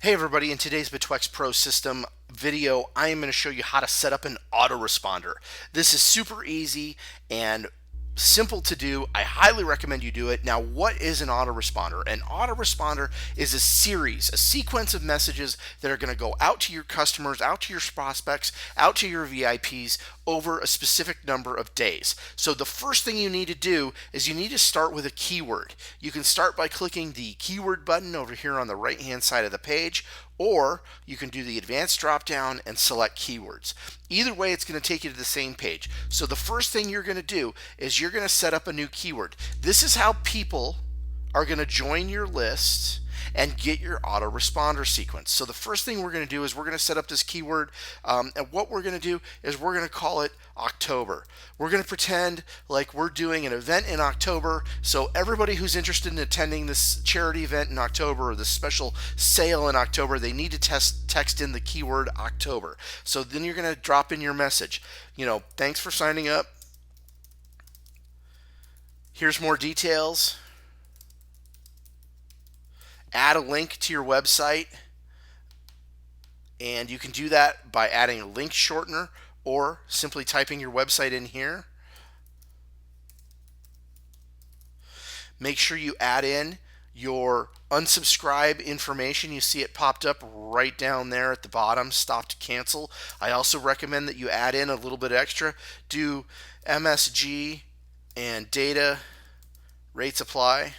Hey everybody, in today's Bitwex Pro System video, I am going to show you how to set up an autoresponder. This is super easy and simple to do. I highly recommend you do it. Now, what is an autoresponder? An autoresponder is a sequence of messages that are going to go out to your customers, out to your prospects, out to your VIPs over a specific number of days. So the first thing you need to do is you need to start with a keyword. You can start by clicking the keyword button over here on the right hand side of the page, or you can do the advanced drop down and select keywords. Either way, it's going to take you to the same page. So the first thing you're going to do is you're going to set up a new keyword. This is how people are going to join your list and get your autoresponder sequence. So the first thing we're going to do is we're going to set up this keyword, and what we're going to do is we're going to call it October. We're going to pretend like we're doing an event in October, so everybody who's interested in attending this charity event in October or this special sale in October, they need to text in the keyword October. So then you're going to drop in your message. Thanks for signing up. Here's more details. Add a link to your website, and you can do that by adding a link shortener or simply typing your website in here. Make sure you add in your unsubscribe information. You see it popped up right down there at the bottom, stop to cancel. I also recommend that you add in a little bit extra. Do MSG and data rates apply.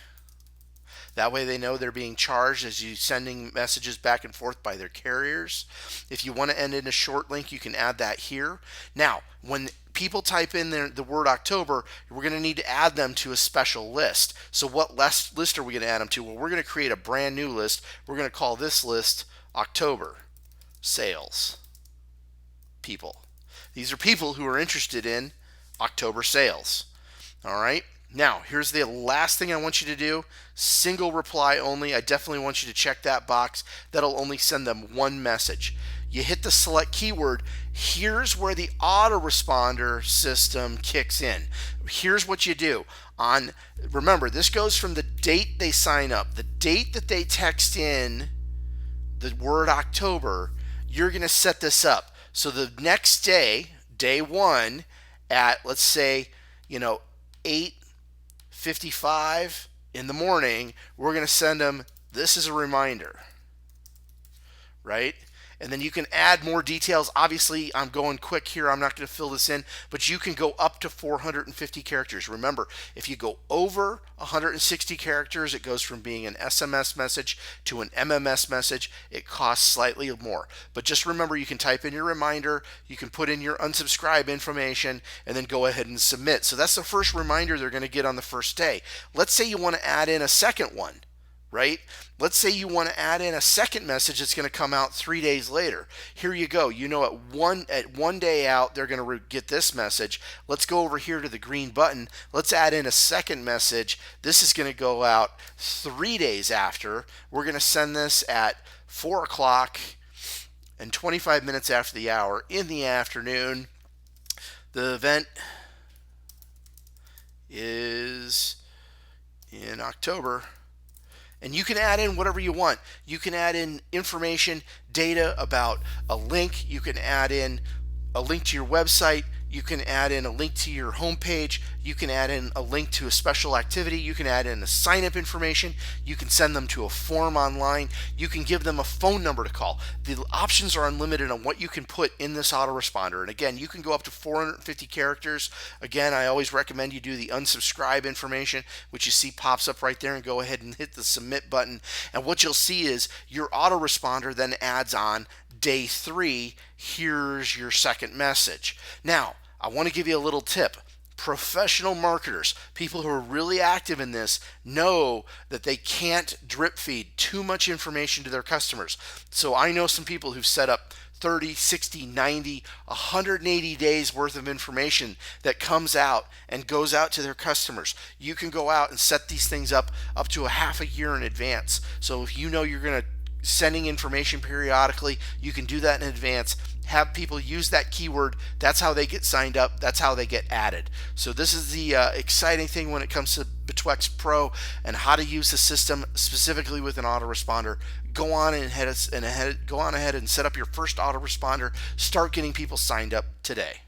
That way they know they're being charged as you sending messages back and forth by their carriers. If you want to end in a short link, you can add that here. Now, when people type in the word October, we're going to need to add them to a special list. So what list are we going to add them to? Well, we're going to create a brand new list. We're going to call this list October Sales People. These are people who are interested in October sales. All right. Now, here's the last thing I want you to do. Single reply only. I definitely want you to check that box. That'll only send them one message. You hit the select keyword. Here's where the autoresponder system kicks in. Here's what you do. Remember, this goes from the date they sign up, the date that they text in the word October. You're going to set this up. So the next day, day one, at let's say 8:55 in the morning, we're going to send them, this is a reminder, right? And then you can add more details. Obviously, I'm going quick here. I'm not going to fill this in, but you can go up to 450 characters. Remember, if you go over 160 characters, it goes from being an SMS message to an MMS message. It costs slightly more. But just remember, you can type in your reminder, you can put in your unsubscribe information, and then go ahead and submit. So that's the first reminder they're going to get on the first day. Let's say you want to add in a second one. Right? Let's say you want to add in a second message that's going to come out 3 days later. Here you go. At one day out, they're going to get this message. Let's go over here to the green button. Let's add in a second message. This is going to go out 3 days after. We're going to send this at 4 o'clock and 25 minutes after the hour in the afternoon. The event is in October. And you can add in whatever you want. You can add in information, data about a link. You can add in a link to your website. You can add in a link to your homepage. You can add in a link to a special activity. You can add in the sign-up information. You can send them to a form online. You can give them a phone number to call. The options are unlimited on what you can put in this autoresponder. And again, you can go up to 450 characters. Again, I always recommend you do the unsubscribe information, which you see pops up right there, and go ahead and hit the submit button. And what you'll see is your autoresponder then adds on day 3. Here's your second message. Now, I want to give you a little tip. Professional marketers, people who are really active in this, know that they can't drip feed too much information to their customers. So I know some people who've set up 30, 60, 90, 180 days worth of information that comes out and goes out to their customers. You can go out and set these things up to a half a year in advance. So if you know you're going to sending information periodically, you can do that in advance. Have people use that keyword. That's how they get signed up. That's how they get added. So this is the exciting thing when it comes to Betwixt Pro and how to use the system specifically with an autoresponder. Go on and go on ahead and set up your first autoresponder. Start getting people signed up today.